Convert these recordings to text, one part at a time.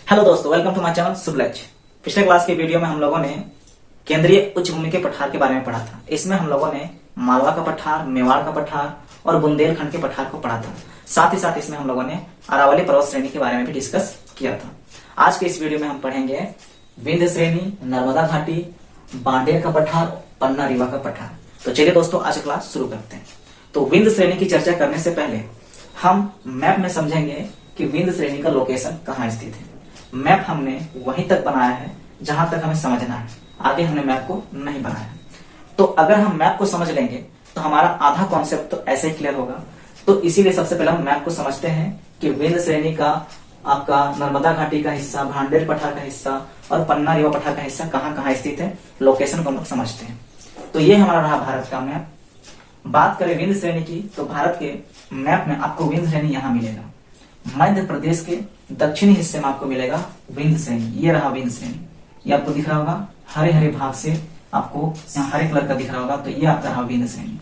Hello दोस्तों, welcome to my channel शुभ लक्ष्य। पिछले क्लास के वीडियो में हम लोगों ने केंद्रीय उच्च भूमि के पठार के बारे में पढ़ा था। इसमें हम लोगों ने मालवा का पठार, मेवाड़ का पठार और बुंदेलखंड के पठार को पढ़ा था। साथ ही साथ इसमें हम लोगों ने अरावली पर्वत श्रेणी के बारे में भी डिस्कस किया था। आज के इस वीडियो में हम पढ़ेंगे विंध्य श्रेणी, नर्मदा घाटी, बांडेर का पठार, पन्ना रीवा का पठार। तो चलिए दोस्तों, आज क्लास शुरू करते हैं। तो विंध्य श्रेणी की चर्चा करने से पहले हम मैप में समझेंगे कि विंध्य श्रेणी का लोकेशन कहाँ स्थित है। मैप हमने वहीं तक बनाया है जहां तक हमें समझना है, आगे हमने मैप को नहीं बनाया। तो अगर हम मैप को समझ लेंगे तो हमारा आधा कॉन्सेप्ट तो ऐसे ही क्लियर होगा। तो इसीलिए सबसे पहले हम मैप को समझते हैं कि विंध्य श्रेणी का आपका नर्मदा घाटी का हिस्सा, भांडेर पठार का हिस्सा और पन्ना रीवा पठार का हिस्सा कहाँ कहाँ स्थित है, लोकेशन को हम लोग समझते हैं। तो ये हमारा रहा भारत का मैप। बात करें विंध्य श्रेणी की, तो भारत के मैप में आपको विंध्य श्रेणी यहाँ मिलेगा। मध्य प्रदेश के दक्षिणी हिस्से में आपको मिलेगा विंध्य श्रेणी। ये रहा विंध्य श्रेणी, ये आपको दिख रहा होगा हरे हरे भाग से, आपको यहाँ हरे कलर का दिख रहा होगा। तो ये आपका रहा विंध्य श्रेणी।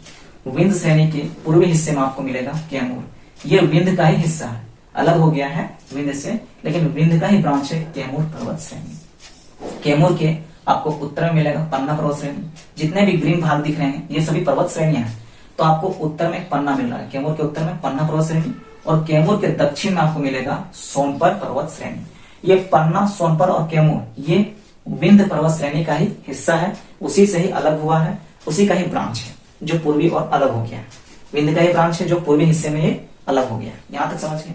विंध्य श्रेणी के पूर्वी हिस्से में आपको मिलेगा कैमूर। ये विंध्य का ही हिस्सा है, अलग हो गया है विंध्य से, लेकिन विंध्य का ही ब्रांच है कैमूर पर्वत श्रेणी। कैमूर के आपको उत्तर में मिलेगा पन्ना पर्वत श्रेणी। जितने भी ग्रीन भाग दिख रहे हैं ये सभी पर्वत श्रेणियां हैं। तो आपको उत्तर में पन्ना मिल रहा है, कैमूर के उत्तर में पन्ना पर्वत श्रेणी, और कैमूर के दक्षिण में आपको मिलेगा सोनपर पर्वत श्रेणी। ये पन्ना, सोनपर और कैमूर ये विंध्य पर्वत श्रेणी का ही हिस्सा है, उसी से ही अलग हुआ है, उसी का ही ब्रांच है जो पूर्वी और अलग हो गया है। विंध्य का ही ब्रांच है जो पूर्वी हिस्से में ये अलग हो गया है। यहां तक समझ गए।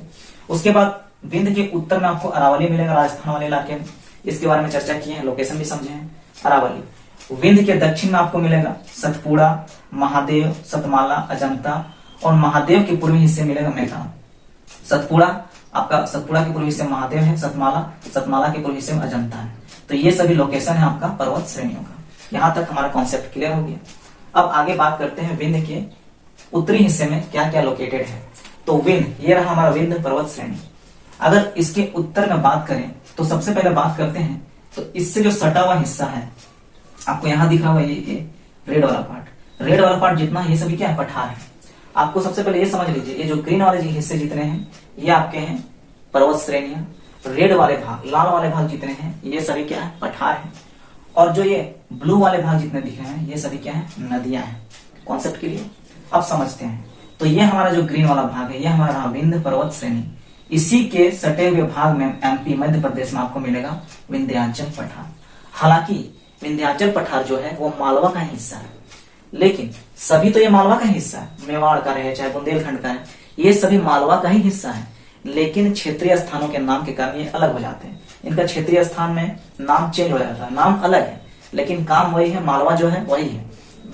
उसके बाद विंध्य के उत्तर में आपको अरावली मिलेगा, राजस्थान वाले इलाके में। इसके बारे में चर्चा की है, लोकेशन भी समझे हैं। अरावली विंध्य के दक्षिण में आपको मिलेगा सतपुड़ा, महादेव, सतमाला, अजंता, और महादेव के पूर्वी हिस्से मिलेगा मेघाल। सतपुड़ा के पूर्वी हिस्से में महादेव है, सतमाला के पूर्वी हिस्से में अजंता है। तो ये सभी लोकेशन है आपका पर्वत श्रेणियों का। यहां तक हमारा कॉन्सेप्ट क्लियर हो गया। अब आगे बात करते हैं विंध्य के उत्तरी हिस्से में क्या क्या लोकेटेड है। तो विंध्य, ये रहा हमारा विंध्य पर्वत श्रेणी। अगर इसके उत्तर में बात करें तो सबसे पहले बात करते हैं, तो इससे जो सटा हुआ हिस्सा है आपको यहाँ दिख रहा हुआ ये रेड वाला पार्ट जितना, ये सभी क्या है, पठार है। आपको सबसे पहले ये समझ लीजिए, ये जो ग्रीन वाले हिस्से जितने हैं ये आपके हैं पर्वत श्रेणियां। रेड वाले भाग, लाल वाले भाग जितने हैं ये सभी क्या है, पठार है। और जो ये ब्लू वाले भाग जितने दिख रहे हैं ये सभी क्या है, नदियां हैं। कॉन्सेप्ट के लिए अब समझते हैं। तो ये हमारा जो ग्रीन वाला भाग है ये हमारा विंध्य पर्वत श्रेणी। इसी के सटे हुए भाग में एमपी, मध्य प्रदेश में आपको मिलेगा विंध्याचल पठार। हालांकि विंध्याचल पठार जो है वो मालवा का हिस्सा है, लेकिन सभी तो ये मालवा का हिस्सा है, मेवाड़ का रहे चाहे बुंदेलखंड का है, ये सभी मालवा का ही हिस्सा है। लेकिन क्षेत्रीय स्थानों के नाम के कारण ये अलग हो जाते हैं। इनका क्षेत्रीय स्थान में नाम चेंज हो जाता है, नाम अलग है लेकिन काम वही है, मालवा जो है वही है।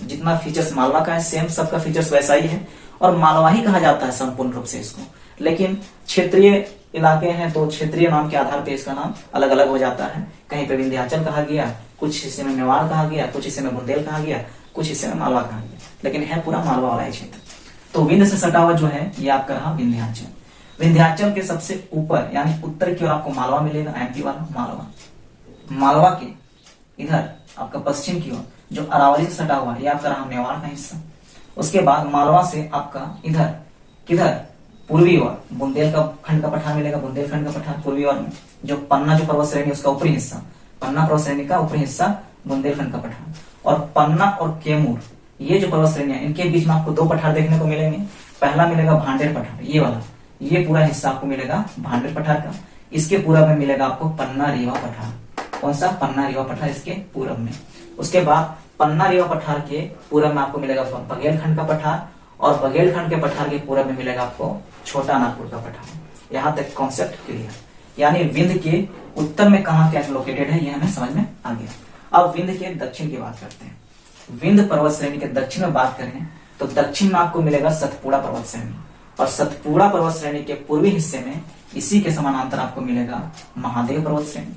जितना फीचर्स मालवा का है सेम सबका फीचर्स वैसा ही है, और मालवा ही कहा जाता है संपूर्ण रूप से इसको। लेकिन क्षेत्रीय इलाके हैं तो क्षेत्रीय नाम के आधार पर इसका नाम अलग अलग हो जाता है। कहीं पे विंध्याचल कहा गया, कुछ हिस्से में मेवाड़ कहा गया, कुछ हिस्से में बुंदेल कहा गया, कुछ हिस्से में मालवा कहा गया, लेकिन है पूरा मालवा वाला क्षेत्र। तो विंध्य से सटा हुआ जो है ये आपका रहा विंध्याचल। विंध्याचल के सबसे ऊपर यानी उत्तर की ओर आपको मालवा मिलेगा, एमपी वाला मालवा। मालवा के इधर आपका पश्चिम की ओर जो अरावली से सटा हुआ है ये आपका रहा मेवाड़ का हिस्सा। उसके बाद मालवा से आपका इधर किधर, पूर्वी ओर बुंदेलखंड का पठार मिलेगा, बुंदेलखंड का पठार पूर्वी ओर में। जो पन्ना जो पर्वत श्रेणी उसका ऊपरी हिस्सा, पन्ना पर्वत श्रेणी का ऊपरी हिस्सा बुंदेलखंड का पठार। और पन्ना और कैमूर ये जो पर्वत श्रेणियां, इनके बीच में आपको दो पठार देखने को मिलेंगे। पहला मिलेगा भांडेर पठार, ये वाला, ये पूरा हिस्सा आपको मिलेगा भांडेर पठार का। इसके पूरब में मिलेगा आपको पन्ना रीवा पठार। कौन सा, पन्ना रीवा पठार इसके पूरब में। उसके बाद पन्ना रीवा पठार के पूरब में आपको मिलेगा बघेलखंड का पठार, और बघेलखंड के पठार के पूरब में मिलेगा आपको छोटा नागपुर का पठार। यहाँ तक कॉन्सेप्ट क्लियर। यानी विंध्य के उत्तर में कहाँ क्या लोकेटेड है ये हमें समझ में आ गया। अब विंध्य के दक्षिण की बात करते हैं। विंध्य पर्वत श्रेणी के दक्षिण में बात करें तो दक्षिण में आपको मिलेगा सतपुड़ा पर्वत श्रेणी, और सतपुड़ा पर्वत श्रेणी के पूर्वी हिस्से में इसी के समानांतर आपको मिलेगा महादेव पर्वत श्रेणी।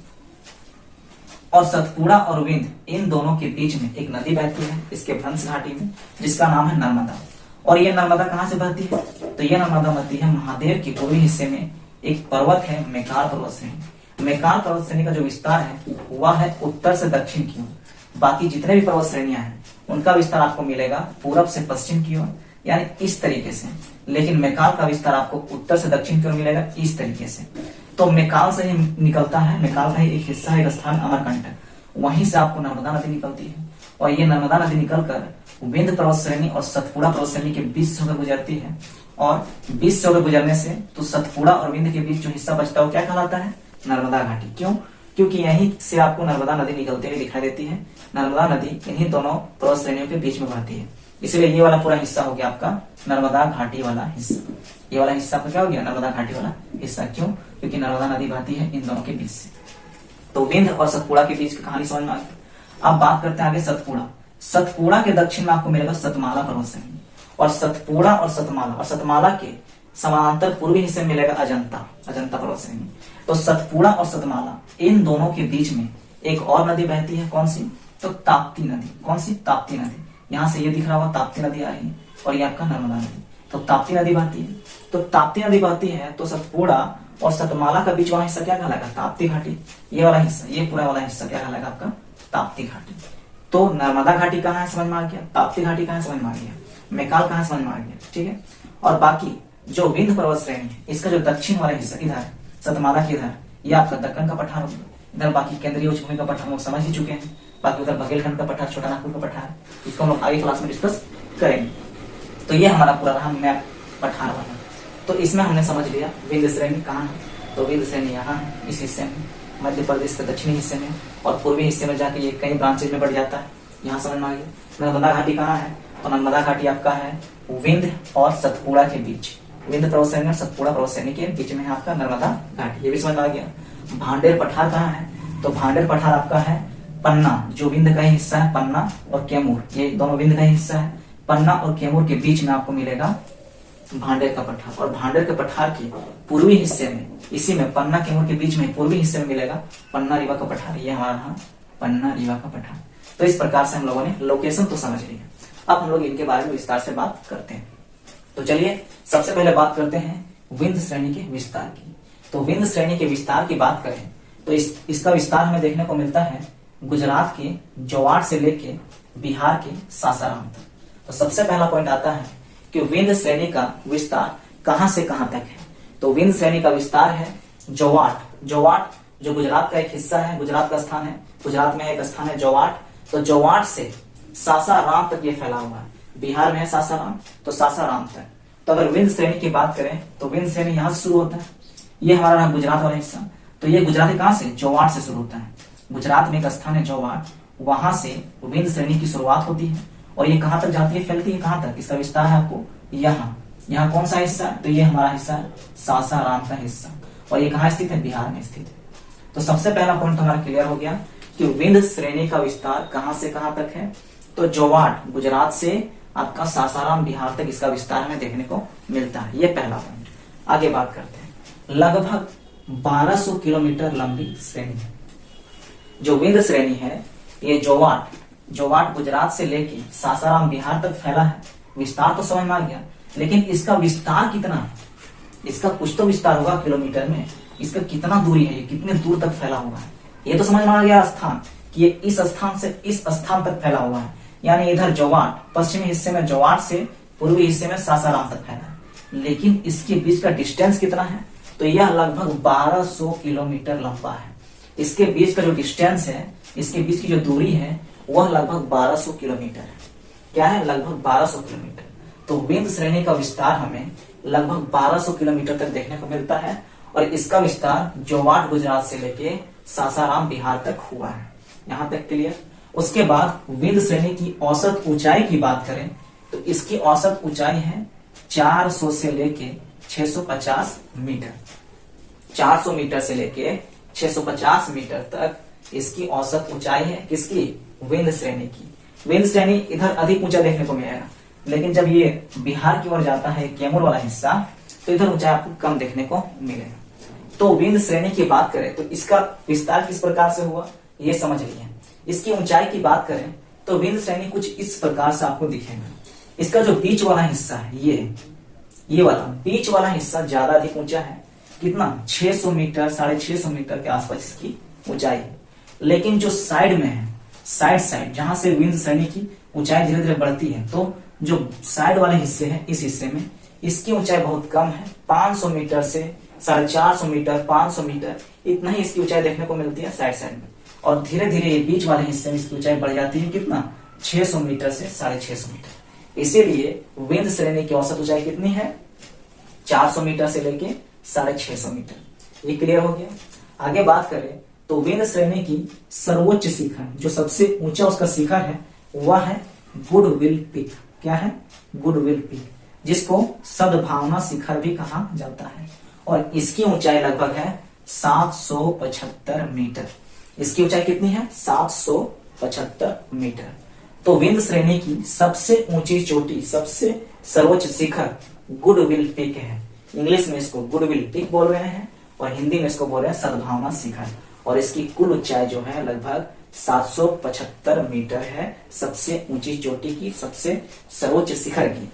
और सतपुड़ा और विंध्य इन दोनों के बीच में एक नदी बहती है इसके भ्रंश घाटी में, जिसका नाम है नर्मदा। और ये नर्मदा कहाँ से बहती है, तो ये नर्मदा बहती है महादेव के पूर्वी हिस्से में एक पर्वत है मेकाल पर्वत श्रेणी। मेकाल पर्वत श्रेणी का जो विस्तार है वह है उत्तर से दक्षिण की ओर। बाकी जितने भी पर्वत श्रेणियां हैं उनका विस्तार आपको मिलेगा पूरब से पश्चिम की ओर, यानी इस तरीके से। लेकिन मेकाल का विस्तार आपको उत्तर से दक्षिण की ओर मिलेगा इस तरीके से। तो मेकाल से ही निकलता है, मेकाल का ही एक हिस्सा है, एक स्थान अमरकंटक, वहीं से आपको नर्मदा नदी निकलती है। और ये नर्मदा नदी निकलकर विंध्य पर्वत श्रेणी और सतपुड़ा पर्वत श्रेणी के बीच से होकर गुजरती है। और बीच से होकर गुजरने से तो सतपुड़ा और विंध्य के बीच जो हिस्सा बचता है वो क्या कहलाता है? नर्मदा घाटी। क्यों? क्योंकि यहीं से आपको नर्मदा नदी निकलते हुए दिखाई देती है। नर्मदा नदी इन्हीं दोनों पर्वत श्रेणियों के बीच में बहती है, इसलिए ये वाला पूरा हिस्सा हो गया आपका नर्मदा घाटी वाला हिस्सा। ये वाला हिस्सा आपका क्या हो गया? नर्मदा घाटी वाला हिस्सा। क्यों? क्योंकि नर्मदा नदी बहती है इन दोनों के बीच से। तो विंध्य और सतपुड़ा के बीच की कहानी समझ में आ गई। अब बात करते हैं आगे सतपुड़ा। सतपुड़ा के दक्षिण में आपको मिलेगा सतमाला पर्वत श्रेणी, और सतपुड़ा और सतमाला के समानांतर पूर्वी हिस्से में मिलेगा अजंता पर्वत श्रेणी। तो सतपुड़ा और सतमाला इन दोनों के बीच में एक और नदी बहती है, कौन सी? तो ताप्ती नदी। कौन सी? ताप्ती नदी। यहाँ से ये दिख रहा होगा ताप्ती नदी आ रही है, और ये आपका नर्मदा नदी। तो ताप्ती नदी बहती है। तो ताप्ती नदी बहती है तो सतपुड़ा और सतमाला का बीच वाला हिस्सा क्या कहलाएगा? ताप्ती घाटी। ये वाला हिस्सा, ये पूरा वाला हिस्सा क्या कहलाएगा आपका? ताप्ती घाटी। तो नर्मदा घाटी कहाँ है समझ में आ गया, ताप्ती घाटी कहाँ है समझ में आ गया, मेकाल कहाँ समझ में आ गया। ठीक है। और बाकी जो विंध्य पर्वत श्रेणी है इसका जो दक्षिण वाला हिस्सा किधर है? सतमाला के इधर, ये आपका दक्कन का पठार होगा। इधर बाकी केंद्रीय उच्च भूमि का पठार हम समझ ही चुके हैं। बाकी उधर बघेलखंड का पठार, छोटा नागपुर का पठार, इसको हम लोग आगे क्लास में डिस्कस करेंगे। तो ये हमारा पूरा रहा मैप पठार वाला। तो इसमें हमने समझ लिया विंध्य श्रेणी कहाँ है। तो विंध्य श्रेणी यहाँ है, इस हिस्से में, मध्य प्रदेश के दक्षिणी हिस्से में, और पूर्वी हिस्से में जाके ये कई ब्रांचेज में बढ़ जाता है। यहाँ समझ में आ गया। नर्मदा घाटी कहाँ है? तो नर्मदा घाटी आपका है विंध्य और सतपुड़ा के बीच, विंध्य पर्वत श्रेणी और सतपुड़ा पर्वत श्रेणी के बीच में है आपका नर्मदा घाटी। ये भी समझ में आ गया। भांडेर पठार कहाँ है? तो भांडेर पठार आपका है पन्ना, जो विंध्य का ही हिस्सा है, पन्ना और कैमूर, ये दोनों विंध्य का ही हिस्सा है। पन्ना और कैमूर के बीच में आपको मिलेगा भांडेर का पठार। और भांडेर के पठार के पूर्वी हिस्से में, इसी में पन्ना कैमूर के बीच में पूर्वी हिस्से में मिलेगा पन्ना रीवा का पठार। ये हमारा पन्ना रीवा का पठार। तो इस प्रकार से हम लोगों ने लोकेशन तो समझ लिया। अब हम लोग इनके बारे में विस्तार से बात करते हैं। तो चलिए सबसे पहले बात करते हैं विंध्य श्रेणी के विस्तार की। तो विंध्य श्रेणी के विस्तार की बात करें तो इसका विस्तार हमें देखने को मिलता है गुजरात के जोवाट से लेके बिहार के सासाराम तक। तो सबसे पहला पॉइंट आता है कि विंध्य श्रेणी का विस्तार कहां से कहां तक है। तो विंध्य श्रेणी का विस्तार है जोवाट जो गुजरात का एक हिस्सा है, गुजरात का स्थान है, गुजरात में एक स्थान है जोवाट। तो जोवाट से सासाराम तक ये फैला हुआ है। बिहार में है सासाराम, तो सासाराम तक। तो अगर विंध्य श्रेणी की बात करें तो विंध्य श्रेणी यहां से शुरू होता है। ये हमारा गुजरात वाला हिस्सा। तो ये गुजरात कहां से? जोवाट से शुरू होता है। गुजरात में एक स्थान है जोवाट, वहां से विंध्य श्रेणी की शुरुआत होती है। और ये कहां तक जाती है, फैलती है कहां तक? इसका विस्तार है आपको यहाँ कौन सा हिस्सा? तो ये हमारा हिस्सा है सासाराम का हिस्सा। और ये कहां स्थित है? बिहार में स्थित है। तो सबसे पहला पॉइंट हमारा क्लियर हो गया कि विंध्य श्रेणी का विस्तार कहां से कहां तक है। तो जोवाट गुजरात से आपका सासाराम बिहार तक इसका विस्तार हमें देखने को मिलता है। ये पहला पॉइंट। आगे बात करते हैं। लगभग 1200 किलोमीटर लंबी श्रेणी है जो विंध्य श्रेणी है। ये जोवाट गुजरात से लेके सासाराम बिहार तक फैला है। विस्तार तो समझ में आ गया, लेकिन इसका विस्तार कितना है? इसका कुछ तो विस्तार होगा किलोमीटर में। इसका कितना दूरी है, ये कितने दूर तक फैला हुआ है, ये तो समझ में आ गया स्थान कि ये इस स्थान से इस स्थान तक फैला हुआ है। यानी इधर जोवाट, पश्चिमी हिस्से में जोवाट से पूर्वी हिस्से में सासाराम तक फैला है। लेकिन इसके बीच का डिस्टेंस कितना है? तो यह लगभग 1200 किलोमीटर लंबा है। इसके बीच का जो डिस्टेंस है, इसके बीच की जो दूरी है, वह लगभग 1200 किलोमीटर है। क्या है? लगभग 1200 किलोमीटर। तो विंध्य श्रेणी का विस्तार हमें लगभग 1200 किलोमीटर तक देखने को मिलता है। और इसका विस्तार जोवाट गुजरात से लेके सासाराम बिहार तक हुआ है। यहां तक क्लियर। उसके बाद विंध्य श्रेणी की औसत ऊंचाई की बात करें तो इसकी औसत ऊंचाई है 400 से लेके 650 मीटर। 400 मीटर से लेके 650 मीटर तक इसकी औसत ऊंचाई है। किसकी? विंध्य श्रेणी की। विंध्य श्रेणी इधर अधिक ऊंचा देखने को मिलेगा, लेकिन जब ये बिहार की ओर जाता है कैमूर वाला हिस्सा, तो इधर ऊंचाई आपको कम देखने को मिलेगा। तो विंध्य श्रेणी की बात करें तो इसका विस्तार किस प्रकार से हुआ ये समझ लिया। इसकी ऊंचाई की बात करें तो विंध्य श्रेणी कुछ इस प्रकार से आपको दिखेगा। इसका जो बीच वाला हिस्सा है, ये वाला बीच वाला हिस्सा ज्यादा अधिक ऊंचा है। कितना? 600 मीटर, 650 मीटर के आसपास इसकी ऊंचाई है। लेकिन जो साइड में है, साइड जहां से विंध्य श्रेणी की ऊंचाई धीरे धीरे बढ़ती है, तो जो साइड वाले हिस्से हैं, इस हिस्से में इसकी ऊंचाई बहुत कम है। 500 मीटर से 450 मीटर, 500 मीटर, इतना ही इसकी ऊंचाई देखने को मिलती है साइड साइड में। और धीरे धीरे ये बीच वाले हिस्से में इसकी ऊंचाई बढ़ जाती है कितना, 600 मीटर से 650 मीटर। इसीलिए विंध्य श्रेणी की औसत ऊंचाई कितनी है, 400 मीटर से लेके 650 मीटर। ये क्लियर हो गया। आगे बात करें तो विंध्य श्रेणी की सर्वोच्च शिखर, जो सबसे ऊंचा उसका शिखर है, वह है गुडविल पीक। क्या है, गुडविल पीक, जिसको सद्भावना शिखर भी कहा जाता है। और इसकी ऊंचाई लगभग है 775 मीटर। इसकी ऊंचाई कितनी है, 775 मीटर। तो विंध्य श्रेणी की सबसे ऊंची चोटी, सबसे सर्वोच्च शिखर गुडविल पीक है। इंग्लिश में इसको गुडविल पीक बोल रहे हैं और हिंदी में इसको बोल रहे हैं सद्भावना शिखर। और इसकी कुल ऊंचाई जो है लगभग 775 मीटर है, सबसे ऊंची चोटी की, सबसे सर्वोच्च शिखर की।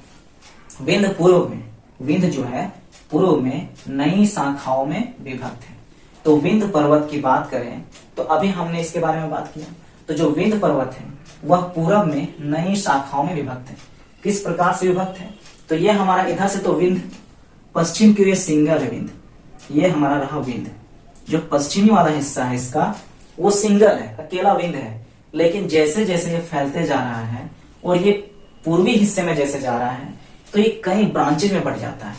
विंध्य पूर्व में, विंध्य जो है पूर्व में नई शाखाओं में विभक्त है। तो विंध्य पर्वत की बात करें तो अभी हमने इसके बारे में बात किया। तो जो विंध्य पर्वत है वह पूर्व में नई शाखाओं में विभक्त है। किस प्रकार से विभक्त है, तो ये हमारा इधर से तो विंध्य, पश्चिम की ओर सिंगल है विंध्य। ये हमारा रहा विंध्य, जो पश्चिमी वाला हिस्सा है इसका वो सिंगल है, अकेला विंध्य है। लेकिन जैसे जैसे ये फैलते जा रहा है और ये पूर्वी हिस्से में जैसे जा रहा है तो ये कई ब्रांचेज में बढ़ जाता है।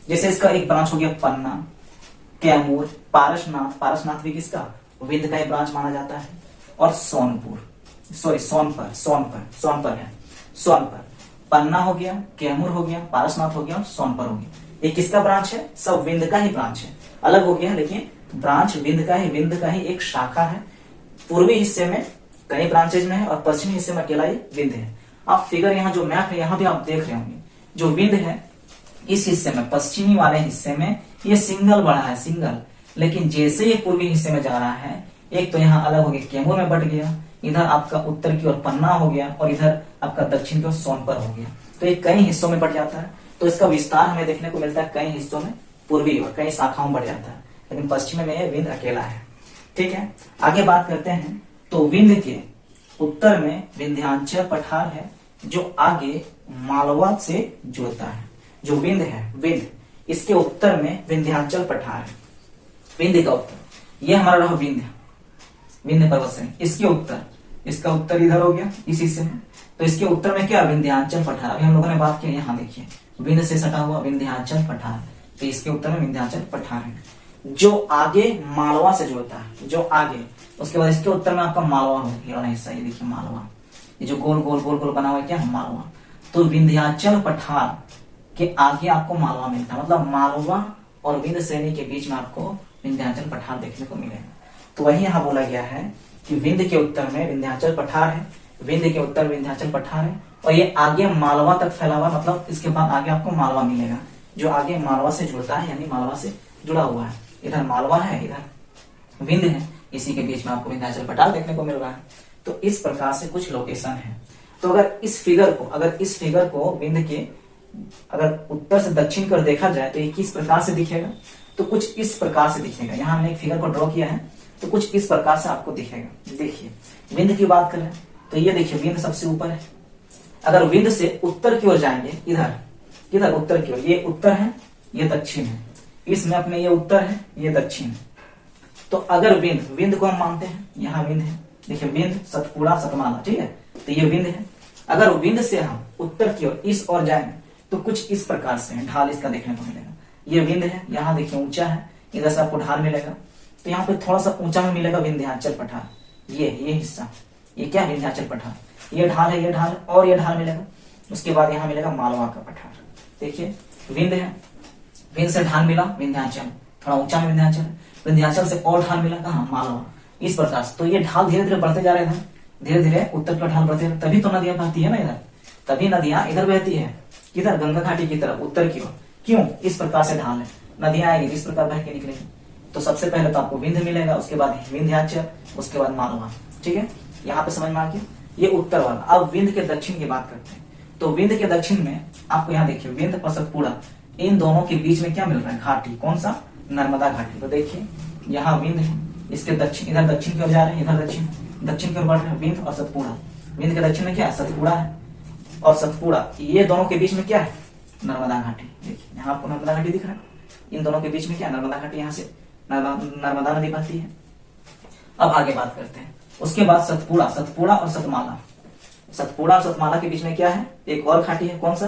जैसे इसका एक ब्रांच हो गया पन्ना, कैमूर, पारसनाथ। पारसनाथ भी किसका, विंध्य का एक ब्रांच माना जाता है। और सोनपुर, सॉरी सोनपर है। सोनपर, पन्ना हो गया, कैमूर हो गया, पारसनाथ हो गया और सोनपर हो गया। ये किसका ब्रांच है, सब विंध्य का ही ब्रांच है। अलग हो गया लेकिन ब्रांच विंध्य का ही एक शाखा है। पूर्वी हिस्से में कई ब्रांचेज में है और पश्चिमी हिस्से में अकेला ही विंध्य है। आप फिगर यहाँ जो मैप है यहाँ भी आप देख रहे होंगे, जो विंध्य है इस हिस्से में, पश्चिमी वाले हिस्से में ये सिंगल बढ़ा है, सिंगल। लेकिन जैसे ये पूर्वी हिस्से में जा रहा है, एक तो यहाँ अलग हो गया, कैमूर में बढ़ गया, इधर आपका उत्तर की ओर पन्ना हो गया और इधर आपका दक्षिण की ओर सोनपर हो गया। तो ये कई हिस्सों में बढ़ जाता है। तो इसका विस्तार हमें देखने को मिलता है कई हिस्सों में, पूर्वी और कई शाखाओं में बढ़ जाता है। लेकिन पश्चिम में विंध्य अकेला है। ठीक है, आगे बात करते हैं। तो विंध्य के उत्तर में विंध्याचल पठार है, जो आगे मालवा से जुड़ता है। जो विंध्य है, विंध्य, इसके उत्तर में विंध्याचल पठार है। विंध्य का उत्तर, ये हमारा रहा विंध्य पर्वत से। इसके उत्तर, इसका उत्तर इधर हो गया इस हिस्से में। तो इसके उत्तर में क्या, विंध्याचल पठार। अभी हम लोगों ने बात की, यहाँ देखिए विंध्य से सटा हुआ विंध्याचल पठार। तो इसके उत्तर में विंध्याचल पठार है, जो आगे मालवा से जुड़ता है, जो आगे। उसके बाद इसके उत्तर में आपका मालवा हो, ये वाला हिस्सा, ये देखिए मालवा, ये जो गोल गोल गोल गोल बना हुआ है क्या है, मालवा। तो विंध्याचल पठार के आगे आपको मालवा मिलता है, मतलब मालवा और विंध्य श्रेणी के बीच में आपको विंध्याचल पठार देखने को मिलेगा। तो वही यहाँ बोला गया है कि विंध्य के उत्तर में विंध्याचल पठार है, विंध्य के उत्तर विंध्याचल पठार है और ये आगे मालवा तक फैला हुआ, मतलब इसके बाद आगे आपको मालवा मिलेगा, जो आगे मालवा से जुड़ता है, यानी मालवा से जुड़ा हुआ है। इधर मालवा है, इधर विंध्य है, इसी के बीच में आपको विंध्याचल पठार देखने को मिल रहा है। तो इस प्रकार से कुछ लोकेशन है। तो अगर इस फिगर को विंध्य के अगर उत्तर से दक्षिण की ओर देखा जाए तो ये किस प्रकार से दिखेगा, तो कुछ इस प्रकार से दिखेगा। यहाँ हमने एक फिगर को ड्रॉ किया है, तो कुछ इस प्रकार से आपको दिखेगा। देखिए विंध्य की बात करें तो ये देखिए विंध्य सबसे ऊपर है। अगर विंध्य से उत्तर की ओर जाएंगे, इधर उत्तर की ओर, ये उत्तर है, ये दक्षिण है, इसमें अपने ये उत्तर है, ये दक्षिण है। तो अगर विंध्य को हम मानते हैं, यहाँ विंध्य है, देखिए विंध्य, सतपुड़ा, सतमाला, ठीक है, तो ये विंध्य है। अगर विंध्य से हम उत्तर की ओर इस ओर जाएंगे तो कुछ इस प्रकार से ढाल इसका देखने को मिलेगा। ये विंध्य है, यहाँ देखिए ऊंचा है, इधर से आपको ढाल मिलेगा। तो यहाँ पे थोड़ा सा ऊंचा में मिलेगा विंध्याचल पठार, ये हिस्सा, ये क्या विंध्याचल पठार, ये ढाल है, ये ढाल और ये ढाल मिलेगा। उसके बाद यहाँ मिलेगा मालवा का पठार। देखिए विंध्य है, विंध्य से ढाल मिला विंध्याचल, थोड़ा ऊंचा में विंध्याचल, विंध्याचल से और ढाल मिला कहाँ, मालवा। इस प्रकार से तो ये ढाल धीरे धीरे बढ़ते जा रहे हैं, धीरे धीरे उत्तर की ढाल बढ़ते, तभी तो नदियां बहती है ना इधर, तभी नदियां इधर बहती है, किधर, गंगा घाटी की तरफ, उत्तर की ओर। क्यों, इस प्रकार से ढाल है, नदियां आएगी इस प्रकार बह के निकलेगी। तो सबसे पहले तो आपको विंध्य मिलेगा, उसके बाद विंध्याचल, उसके बाद मालवा। ठीक है, यहाँ पे समझ में आ गया, ये उत्तर वाला। अब विंध्य के दक्षिण की बात करते हैं। तो विंध्य के दक्षिण में आपको यहाँ देखिए विंध्य और सतपुड़ा, इन दोनों के बीच में क्या मिल रहा है, घाटी, कौन सा, नर्मदा घाटी। तो देखिए यहाँ विंध्य है, इसके दक्षिण, इधर दक्षिण की ओर जा रहे हैं, इधर दक्षिण की ओर बढ़ रहे हैं, विंध्य और सतपुड़ा। विंध्य के दक्षिण में क्या है, सतपुड़ा है, और सतपुड़ा, ये दोनों के बीच में क्या है, नर्मदा घाटी। देखिए यहाँ आपको नर्मदा घाटी दिख रहा है। इन दोनों के बीच में क्या नर्मदा घाटी, यहाँ से नर्मदा नदी बहती है। अब आगे बात करते हैं। उसके बाद सतपुड़ा, सतपुड़ा और सतमाला, सतपुड़ा और सतमाला के बीच में क्या है, एक और घाटी है, कौन सा,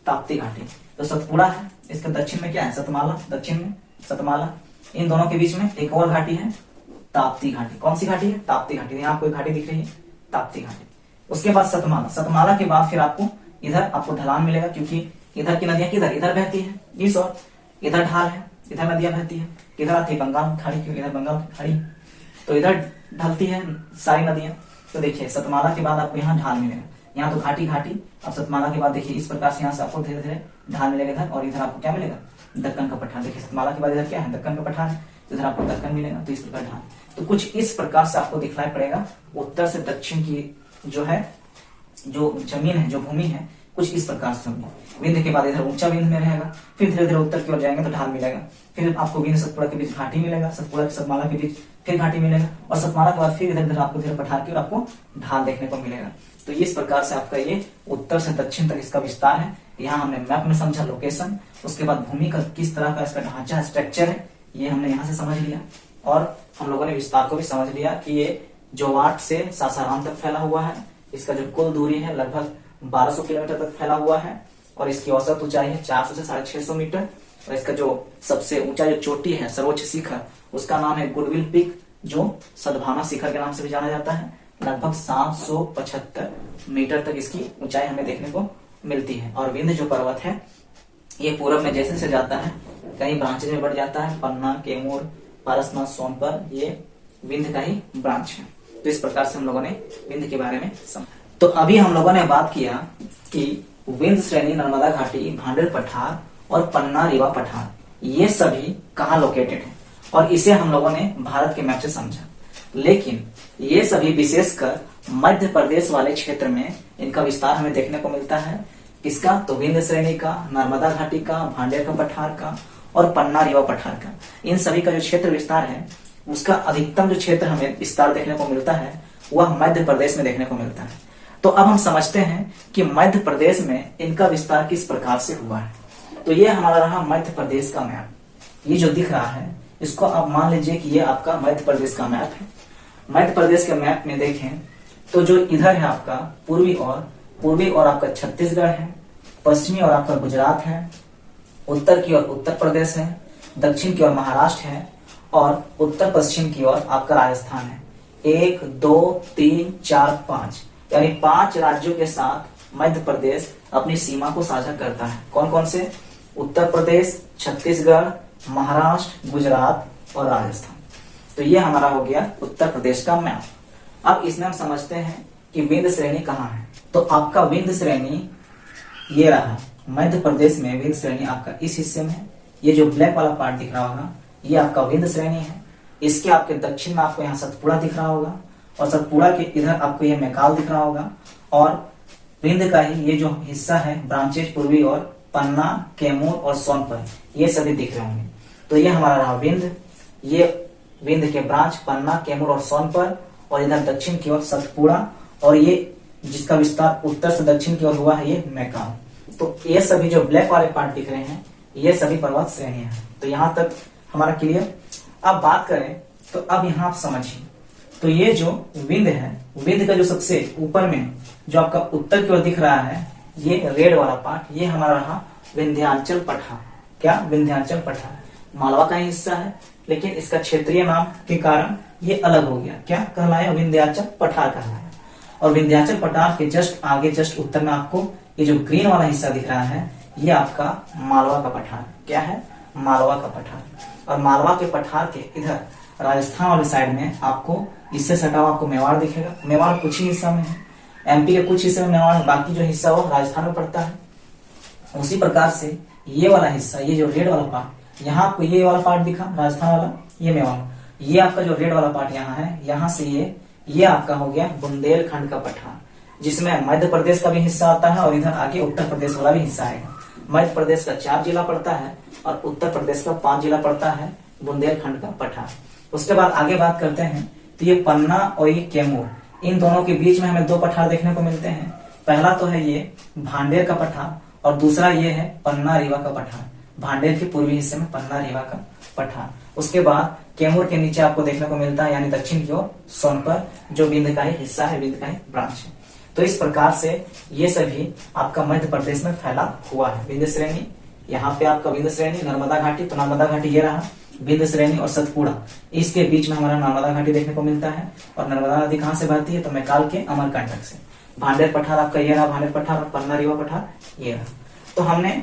ताप्ती घाटी। तो सतपुड़ा है, इसके दक्षिण में क्या है, सतमाला, दक्षिण में सतमाला, इन दोनों के बीच में एक और घाटी है, ताप्ती घाटी। कौन सी घाटी है, ताप्ती घाटी। यहाँ कोई घाटी दिख रही है, ताप्ती घाटी। उसके बाद सतमाला, सतमाला के बाद फिर आपको इधर आपको ढलान मिलेगा, क्योंकि इधर की नदियां किधर, इधर बहती है, इस और इधर ढाल है, इधर नदियां बहती है, किधर आती है, बंगाल खाड़ी, क्योंकि इधर बंगाल खाड़ी, तो इधर ढलती है सारी नदियां। तो देखिए सतमाला के बाद आपको यहाँ ढाल मिलेगा, यहाँ तो घाटी घाटी, अब सतमाला के बाद देखिए इस प्रकार से यहाँ से आपको धीरे धीरे ढाल मिलेगा इधर, और इधर आपको क्या मिलेगा, दक्कन का पठार। देखिए सतमाला के बाद इधर क्या है, दक्कन का पठार है, तो इधर आपको दक्कन मिलेगा, तो इस प्रकार ढाल। तो कुछ इस प्रकार से आपको दिखलाई पड़ेगा उत्तर से दक्षिण की जो है, जो जमीन है, जो भूमि है, कुछ इस प्रकार से होगी। विंध्य के बाद इधर ऊंचा विंध्य में रहेगा, फिर धीरे धीरे उत्तर की ओर जाएंगे तो ढाल मिलेगा, फिर आपको विंध्य सतपुड़ा के बीच घाटी मिलेगा, सतपुड़ा की सतमाला के बीच फिर घाटी मिलेगा, और सतमाला के बाद फिर इधर आपको इधर पठार की और आपको ढाल देखने को मिलेगा। तो इस प्रकार से आपका ये उत्तर से दक्षिण तक इसका विस्तार है। यहाँ हमने मैप में समझा लोकेशन, उसके बाद भूमि का किस तरह का इसका ढांचा स्ट्रक्चर है, ये हमने यहाँ से समझ लिया, और हम लोगों ने विस्तार को भी समझ लिया कि ये जोवाट से सासाराम तक फैला हुआ है। इसका जो कुल दूरी है लगभग 1200 किलोमीटर तक फैला हुआ है, और इसकी औसत ऊंचाई है 400 से 650 मीटर, और इसका जो सबसे ऊंचा जो चोटी है, सर्वोच्च शिखर, उसका नाम है गुडविल पीक, जो सद्भावना शिखर के नाम से भी जाना जाता है। लगभग 775 मीटर तक इसकी ऊंचाई हमें देखने को मिलती है। और विंध्य जो पर्वत है ये पूरब में जैसे से जाता है, कई ब्रांचेज में बढ़ जाता है, पन्ना, कैमूर, पारसनाथ, सोनपर, ये विंध्य का ही ब्रांच है। तो इस प्रकार से हम लोगों ने विंध्य के बारे में समझा। तो अभी हम लोगों ने बात किया कि विंध्य श्रेणी, नर्मदा घाटी, भांडेर पठार और पन्ना रीवा पठार, ये सभी कहाँ लोकेटेड है, और इसे हम लोगों ने भारत के मैप से समझा। लेकिन ये सभी विशेषकर मध्य प्रदेश वाले क्षेत्र में इनका विस्तार हमें देखने को मिलता है। किसका, तो विंध्य श्रेणी का, नर्मदा घाटी का, भांडेर का पठार का और पन्ना रीवा पठार का। इन सभी का जो क्षेत्र विस्तार है, उसका अधिकतम जो क्षेत्र हमें विस्तार देखने को मिलता है वह मध्य प्रदेश में देखने को मिलता है। तो अब हम समझते हैं कि मध्य प्रदेश में इनका विस्तार किस प्रकार से हुआ है। तो ये हमारा रहा मध्य प्रदेश का मैप। ये जो दिख रहा है इसको आप मान लीजिए कि ये आपका मध्य प्रदेश का मैप है। मध्य प्रदेश के मैप में देखें तो जो इधर है आपका पूर्वी और आपका छत्तीसगढ़ है, पश्चिमी और आपका गुजरात है, उत्तर की ओर उत्तर प्रदेश है, दक्षिण की ओर महाराष्ट्र है, और उत्तर पश्चिम की ओर आपका राजस्थान है। 1 2 3 4 5 यानी 5 राज्यों के साथ मध्य प्रदेश अपनी सीमा को साझा करता है। कौन कौन से, उत्तर प्रदेश, छत्तीसगढ़, महाराष्ट्र, गुजरात और राजस्थान। तो ये हमारा हो गया उत्तर प्रदेश का मैप। अब इसमें हम समझते हैं कि विंध्य श्रेणी कहाँ है। तो आपका विंध्य श्रेणी ये रहा, मध्य प्रदेश में विंध्य श्रेणी आपका इस हिस्से में है। ये जो ब्लैक वाला पार्ट दिख रहा होगा ये आपका विंध्य श्रेणी है। इसके आपके दक्षिण में आपको यहाँ सतपुड़ा दिख रहा होगा, और सतपुड़ा के इधर आपको ये मैकाल दिख रहा होगा, और विंध्य का ही ये जो हिस्सा है ब्रांचेज पूर्वी और पन्ना, कैमूर और सोनपर, ये सभी दिख रहे होंगे। तो ये हमारा रहा विंध्य, ये विंध्य के ब्रांच पन्ना, कैमूर और सोनपर, और इधर दक्षिण की ओर सतपुड़ा, और ये जिसका विस्तार उत्तर से दक्षिण की ओर हुआ है ये मैकाल। तो ये सभी जो ब्लैक वाले पार्ट दिख रहे हैं ये सभी पर्वत श्रेणियां हैं। तो यहाँ तक हमारा क्लियर। अब बात करें तो अब यहाँ आप समझिए, तो ये जो विंध्य है, विंध्य का जो सबसे ऊपर में जो आपका उत्तर की ओर दिख रहा है ये रेड वाला पार्ट, ये हमारा रहा विंध्याचल पठार। क्या, विंध्याचल पठार मालवा का ही हिस्सा है, लेकिन इसका क्षेत्रीय नाम के कारण ये अलग हो गया। क्या कहलाया, विंध्याचल पठार कहलाया। और विंध्याचल पठार के जस्ट आगे, जस्ट उत्तर में आपको ये जो ग्रीन वाला हिस्सा दिख रहा है ये आपका मालवा का पठार। क्या है, मालवा का पठार। और मालवा के पठार के इधर राजस्थान वाले साइड में आपको इससे सटा हुआ आपको मेवाड़ दिखेगा। मेवाड़ कुछ ही हिस्सा में है, एमपी के कुछ हिस्से में मेवाड़ है, बाकी जो हिस्सा वो राजस्थान में पड़ता है। उसी प्रकार से ये वाला हिस्सा, ये जो रेड वाला पार्ट, यहाँ आपको ये वाला पार्ट दिखा राजस्थान वाला, ये मेवाड़, ये आपका जो रेड वाला पार्ट यहाँ है, यहाँ से ये आपका हो गया बुंदेलखंड का पठार, जिसमें मध्य प्रदेश का भी हिस्सा आता है और इधर आगे उत्तर प्रदेश वाला भी हिस्सा आएगा। मध्य प्रदेश का 4 जिला पड़ता है और उत्तर प्रदेश का 5 जिला पड़ता है बुंदेलखंड का पठार। उसके बाद आगे बात करते हैं तो ये पन्ना और ये कैमूर, इन दोनों के बीच में हमें 2 पठार देखने को मिलते हैं। पहला तो है ये भांडेर का पठार और दूसरा ये है पन्ना रीवा का पठार। भांडेर के पूर्वी हिस्से में पन्ना रीवा का पठार। उसके बाद कैमूर के नीचे आपको देखने को मिलता है, यानी दक्षिण की ओर सोनपर, जो विंध्य का ही हिस्सा है, विंध्य का ही ब्रांच है। तो इस प्रकार से ये सभी आपका मध्य प्रदेश में फैला हुआ है। विंध्य श्रेणी, यहाँ पे आपका विंध्य श्रेणी, नर्मदा घाटी, तो नर्मदा घाटी ये रहा, विंध्य श्रेणी और सतपुड़ा, इसके बीच में हमारा नर्मदा घाटी देखने को मिलता है। और नर्मदा नदी कहाँ से बहती है, तो मैकाल के अमरकंटक से। भांडेर पठार आपका ये रहा, भांडेर पठार, और पन्ना रीवा पठार ये रहा। तो हमने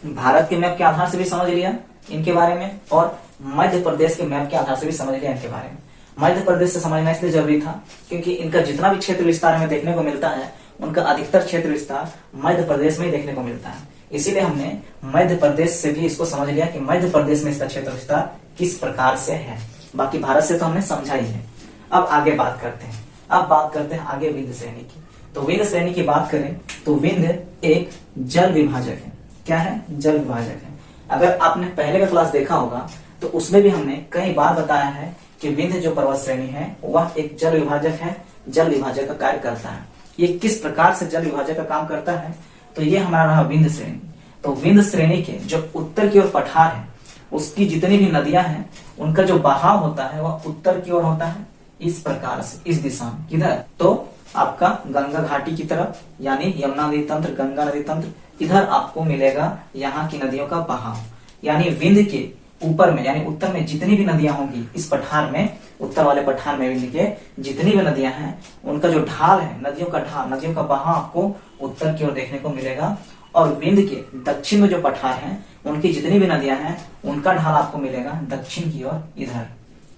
भारत के मैप के आधार से भी समझ लिया इनके बारे में, और मध्य प्रदेश के मैप के आधार से भी समझ लिया इनके बारे में। मध्य प्रदेश से समझना इसलिए जरूरी था क्योंकि इनका जितना भी क्षेत्र विस्तार हमें देखने को मिलता है, उनका अधिकतर क्षेत्र विस्तार मध्य प्रदेश में ही देखने को मिलता है। इसीलिए हमने मध्य प्रदेश से भी इसको समझ लिया कि मध्य प्रदेश में इसका क्षेत्र विस्तार किस प्रकार से है। बाकी भारत से तो हमने समझा ही है। अब आगे बात करते हैं, अब बात करते हैं आगे विंध्य श्रेणी की। तो विंध्य श्रेणी की बात करें तो विंध्य एक जल विभाजक है। क्या है, जल विभाजक है। अगर आपने पहले का क्लास देखा होगा तो उसमें भी हमने कई बार बताया है कि विंध्य जो पर्वत श्रेणी है वह एक जल विभाजक है, जल विभाजक का कार्य करता है। ये किस प्रकार से जल विभाजक का काम करता है, तो ये हमारा रहा विंध्य श्रेणी। तो विंध्य श्रेणी के जो उत्तर की ओर पठार है, उसकी जितनी भी नदियां हैं, उनका जो बहाव होता है वह उत्तर की ओर होता है, इस प्रकार से, इस दिशा में। किधर, तो आपका गंगा घाटी की तरफ, यानी यमुना नदी तंत्र, गंगा नदी तंत्र, इधर आपको मिलेगा यहाँ की नदियों का बहाव। यानी विंध्य के ऊपर में, यानी उत्तर में जितनी भी नदियां होंगी इस पठार में, उत्तर वाले पठार में विंध्य के जितनी भी नदियां हैं, उनका जो ढाल है, नदियों का ढाल, नदियों का बहाव आपको उत्तर की ओर देखने को मिलेगा। और विंध्य के दक्षिण में जो पठार है, उनकी जितनी भी नदियां हैं, उनका ढाल आपको मिलेगा दक्षिण की ओर, इधर,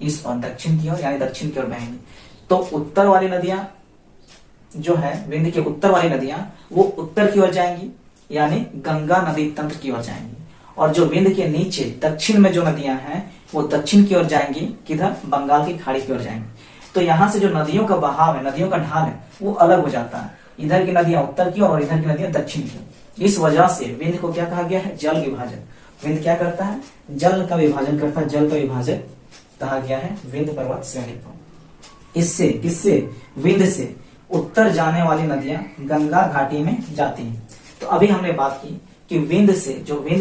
इस और दक्षिण की ओर, यानी दक्षिण की ओर बहेंगी। तो उत्तर वाली नदियां जो है, विंध्य के उत्तर वाली नदियां, वो उत्तर की ओर जाएंगी, यानी गंगा नदी तंत्र की ओर जाएंगी। और जो विंध्य के नीचे दक्षिण में जो नदियां हैं, वो दक्षिण की ओर जाएंगी, किधर, बंगाल की खाड़ी की ओर जाएंगी। तो यहाँ से जो नदियों का बहाव है, नदियों का ढाल है, वो अलग हो जाता है। इधर की नदियां उत्तर की ओर और इधर की नदियां दक्षिण की ओर। इस वजह से विंध्य को क्या कहा गया है, जल विभाजक। विंध्य क्या करता है, जल का विभाजन करता है, जल का विभाजक कहा गया है विंध्य पर्वत श्रेणी को। इससे, किससे, विंध्य से उत्तर जाने वाली नदियां गंगा घाटी में जाती हैं। तो अभी हमने बात की कि विंध्य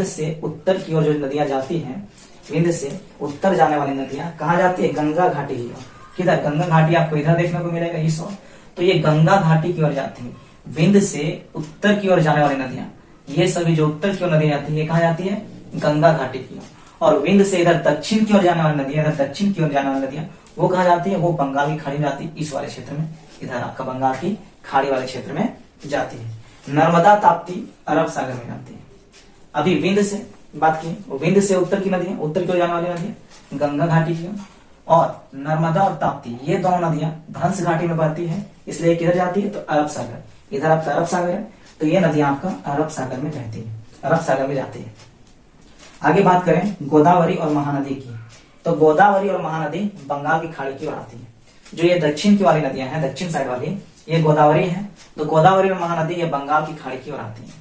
से उत्तर की ओर जो नदियां जाती हैं, विंध्य से उत्तर जाने वाली नदियां कहाँ जाती है, गंगा घाटी की ओर। किधर, गंगा घाटी आपको इधर देखने को मिलेगा, इस ओर। तो ये गंगा घाटी की ओर जाती है। विंध्य से उत्तर की ओर जाने वाली नदियां, ये सभी जो उत्तर की ओर नदियां जाती है, ये कहाँ जाती है, गंगा घाटी की ओर। और विंध्य से इधर दक्षिण की ओर जाने वाली नदियां, इधर दक्षिण की ओर जाने वाली नदियां, वो कहाँ जाती है, वो बंगाल की खाड़ी में जाती है, इस वाले क्षेत्र में, इधर आपका बंगाल की खाड़ी वाले क्षेत्र में जाती है। नर्मदा ताप्ती अरब सागर में जाती है। अभी विंध्य से बात की, विंध्य से उत्तर की नदियां, उत्तर की ओर जाने वाली नदियां गंगा घाटी की ओर, और नर्मदा और ताप्ती ये दोनों नदियां भ्रंश घाटी में बहती है, इसलिए किधर जाती है, तो अरब सागर। इधर आपका अरब सागर है, तो ये नदियां आपका अरब सागर में बहती है, अरब सागर में जाती है। आगे बात करें गोदावरी और महानदी की, तो गोदावरी और महानदी बंगाल की खाड़ी की ओर आती है। जो ये दक्षिण की वाली नदियां हैं, दक्षिण साइड वाली, ये गोदावरी है। तो गोदावरी और महानदी ये बंगाल की खाड़ी की ओर आती है।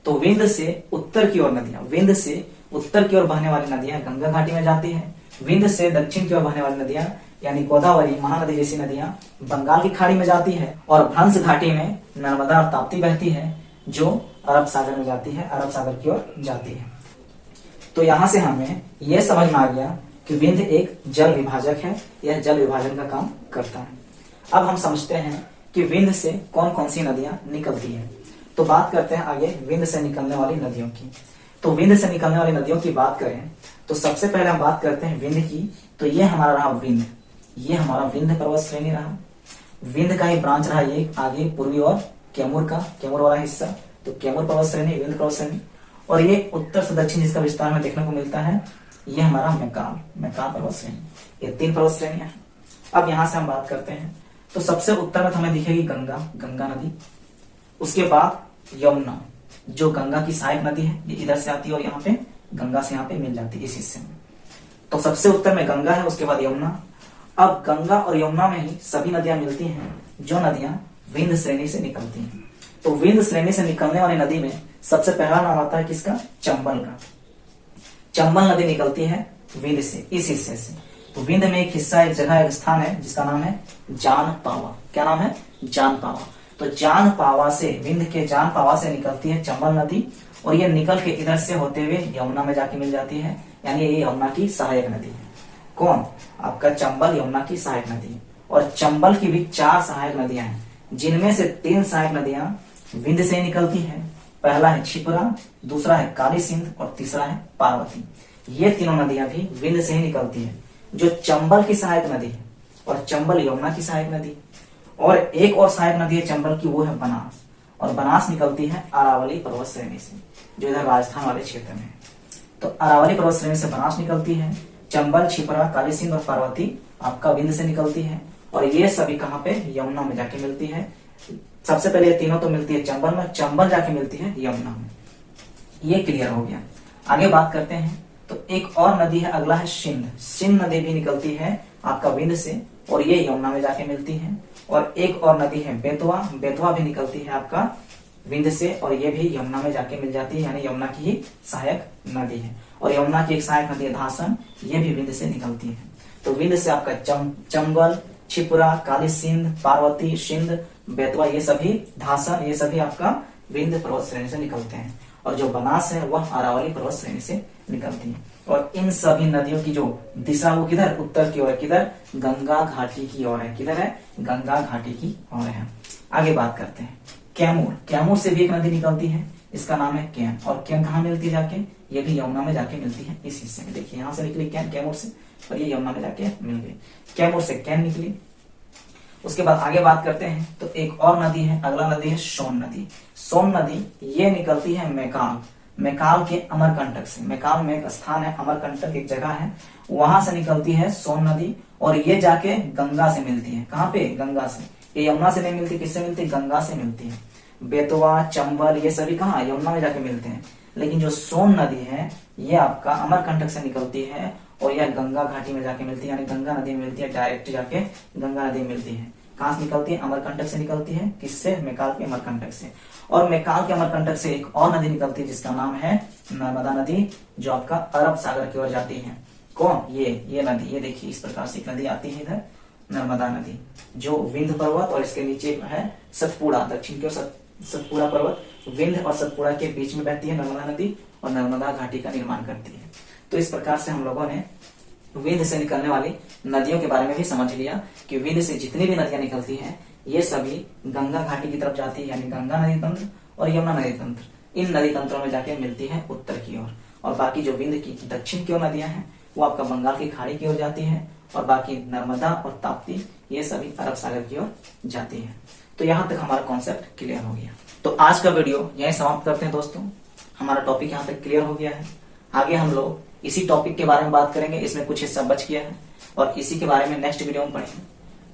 तो विंध्य से उत्तर की ओर नदियां, विंध्य से उत्तर की ओर बहने वाली नदियां गंगा घाटी में जाती है। विंध्य से दक्षिण की ओर बहने वाली नदियां, यानी गोदावरी, महानदी जैसी नदियां बंगाल की खाड़ी में जाती है। और भ्रंश घाटी में नर्मदा और ताप्ती बहती है, जो अरब सागर में जाती है, अरब सागर की ओर जाती है। तो यहां से हमें यह समझ में आ गया कि विंध्य एक जल विभाजक है, यह जल विभाजन का काम करता है। अब हम समझते हैं कि विंध्य से कौन कौन सी नदियां निकलती है। तो बात करते हैं आगे विंध्य से निकलने वाली नदियों की। तो विंध्य से निकलने वाली नदियों की बात करें तो सबसे पहले हम बात करते हैं विंध्य की। तो ये हमारा रहा विंध्य, ये हमारा विंध्य पर्वत श्रेणी रहा। विंध्य का ही ब्रांच रहा ये आगे पूर्वी और कैमूर का, कैमूर वाला हिस्सा, तो कैमूर पर्वत श्रेणी, विंध्य पर्वत श्रेणी। और ये उत्तर से दक्षिण जिसका विस्तार में देखने को मिलता है, ये हमारा मैकाल, मैकाल पर्वत श्रेणी। ये 3 पर्वत श्रेणियां हैं। अब यहां से हम बात करते हैं तो सबसे उत्तर में हमें दिखेगी गंगा, गंगा नदी। उसके बाद यमुना, जो गंगा की सहायक नदी है, ये इधर से आती है और यहाँ पे गंगा से यहाँ पे मिल जाती है इस हिस्से में। तो सबसे उत्तर में गंगा है, उसके बाद यमुना। अब गंगा और यमुना में ही सभी नदियां मिलती हैं, जो नदियां विंध्य श्रेणी से निकलती हैं। तो विंध्य श्रेणी से निकलने वाली नदी में सबसे पहला नाम आता है किसका, चंबल का। चंबल नदी निकलती है विंध्य से, इस हिस्से से। तो विंध्य में एक हिस्सा, एक जगह, एक स्थान है जिसका नाम है जान पावा। क्या नाम है, जान पावा। तो जान पावा से, विंध्य के जान पावा से निकलती है चंबल नदी, और ये निकल के इधर से होते हुए यमुना में जाके मिल जाती है, यानी ये यमुना की सहायक नदी है। कौन? आपका चंबल यमुना की सहायक नदी है। और चंबल की भी 4 सहायक नदियां हैं, जिनमें से 3 सहायक नदियां विंध्य से निकलती है। पहला है क्षिप्रा, दूसरा है काली सिंध और तीसरा है पार्वती। ये तीनों नदियां भी विंध्य से ही निकलती है। जो चंबल की सहायक नदी है और चंबल यमुना की सहायक नदी, और एक और सहायक नदी है चंबल की, वो है बनास। और बनास निकलती है अरावली पर्वत श्रेणी से, जो इधर राजस्थान वाले क्षेत्र में है। तो अरावली पर्वत श्रेणी से बनास निकलती है। चंबल, क्षिप्रा, काली सिंध और पार्वती आपका विंध्य से निकलती है। और ये सभी कहाँ पे? यमुना में जाके मिलती है। सबसे पहले ये तीनों तो मिलती है चंबल में, चंबल जाके मिलती है यमुना में। ये क्लियर हो गया। आगे बात करते हैं। तो एक और नदी है, अगला है सिंध। सिंध नदी भी निकलती है आपका विंध्य से और ये यमुना में जाके मिलती है। और एक और नदी है बेतवा। बेतवा भी निकलती है आपका विंध्य से और ये भी यमुना में जाके मिल जाती है, यानी यमुना की ही सहायक नदी है। और यमुना की एक सहायक नदी है धासन, ये भी विंध्य से निकलती है। तो विंध्य से आपका चंबल, क्षिप्रा, काली सिंध, पार्वती, सिंध, बेतवा, ये सभी धासन, ये सभी आपका विंध्य पर्वत श्रेणी से निकलते हैं। और जो बनास है वह अरावली पर्वत श्रेणी से निकलती है। और इन सभी नदियों की जो दिशा वो किधर? उत्तर की ओर है। किधर? गंगा घाटी की ओर है। किधर है? गंगा घाटी की ओर है। आगे बात करते हैं कैमूर। कैमूर से भी एक नदी निकलती है, इसका नाम है कैन। और कैन कहाँ मिलती है जाके? ये भी यमुना में जाके मिलती है। इस हिस्से में देखिए, यहाँ से निकली कैन कैमूर से और ये यमुना में जाके मिल गई। कैमूर से कैन निकली। उसके बाद आगे बात करते हैं। तो एक और नदी है, अगला नदी है सोन नदी। सोन नदी ये निकलती है मैकाल, मैकाल के अमरकंटक से। मैकाल में एक स्थान है, अमरकंटक एक जगह है, वहां से निकलती है सोन नदी और ये जाके गंगा से मिलती है। कहाँ पे? गंगा से। ये यमुना से नहीं मिलती, किससे मिलती है? गंगा से मिलती है। बेतवा, चंबल, ये सभी कहाँ? यमुना में जाके मिलते हैं। लेकिन जो सोन नदी है ये आपका अमरकंटक से निकलती है और यह गंगा घाटी में जाके मिलती है, यानी गंगा नदी में मिलती है। डायरेक्ट जाके गंगा नदी में मिलती है। कहां से निकलती है? अमरकंटक से निकलती है। किससे? मैकाल के अमरकंटक से। और मैकाल के अमरकंटक से एक और नदी निकलती है जिसका नाम है नर्मदा नदी, जो आपका अरब सागर की ओर जाती है। कौन? ये नदी, ये देखिए इस प्रकार से एक नदी आती है इधर, नर्मदा नदी, जो विंध्य पर्वत और इसके नीचे है सतपुड़ा, दक्षिण की ओर सतपुड़ा पर्वत, विंध्य और सतपुड़ा के बीच में बहती है नर्मदा नदी और नर्मदा घाटी का निर्माण करती है। तो इस प्रकार से हम लोगों ने विंध्य से निकलने वाली नदियों के बारे में भी समझ लिया कि विंध्य से जितनी भी नदियां निकलती हैं ये सभी गंगा घाटी की तरफ जाती है, यानी गंगा नदी तंत्र और यमुना नदी तंत्र, इन नदी तंत्रों में जाके मिलती है उत्तर की ओर। और बाकी जो विंध्य की दक्षिण की ओर नदियां हैं वो आपका बंगाल की खाड़ी की ओर जाती है और बाकी नर्मदा और ताप्ती ये सभी अरब सागर की ओर जाती है। तो यहाँ तक हमारा कॉन्सेप्ट क्लियर हो गया। तो आज का वीडियो यही समाप्त करते हैं दोस्तों। हमारा टॉपिक यहाँ तक क्लियर हो गया है। आगे हम लोग इसी टॉपिक के बारे में बात करेंगे, इसमें कुछ हिस्सा बच गया है और इसी के बारे में नेक्स्ट वीडियो में पढ़ेंगे।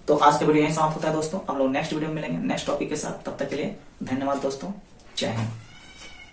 तो आज का वीडियो यही समाप्त होता है दोस्तों। हम लोग नेक्स्ट वीडियो में मिलेंगे नेक्स्ट टॉपिक के साथ। तब तक के लिए धन्यवाद दोस्तों। जय हिंद।